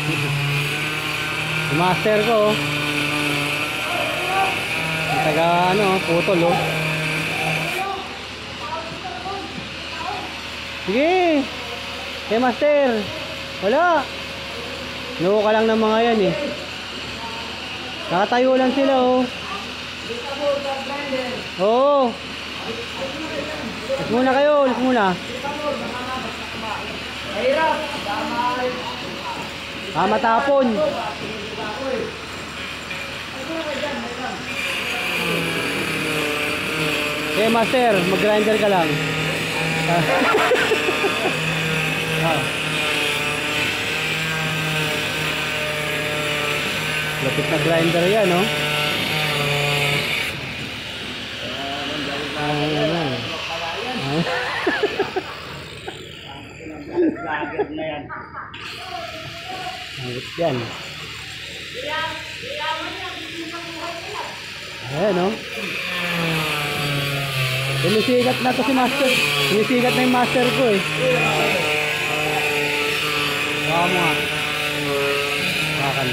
Yung master ko, oh. Yung taga, ano, putol, oh. Sige. Hey, master. Wala. Nuho ka lang ng mga yan, eh. Nakatayo lang sila, oh. Oo. Ulit muna kayo, ulit muna. Matapon. Okay, master, mag-grinder ka lang. Lapit na grinder yan, no? Hangit yan. Ayan, no? Sumisigat na to si master. Sumisigat na yung master ko, eh. Baka mo nga. Bakan.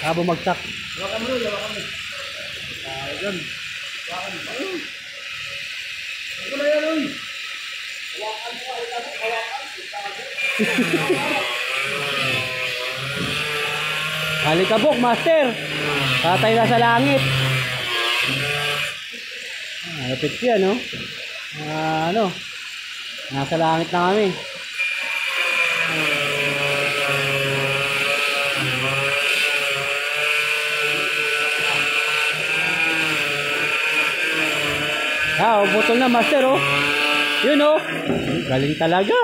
Bumagsak. Bakan mo, bakan mo. Ayan. Bakan mo. Ako na yan, uy. Hawakan mo, hawakan. Halikabok, master. Tatay na sa langit. Lapit yan, no? Ano? Nasa langit na kami. Butol na, master, oh. Yun, oh. Galing talaga.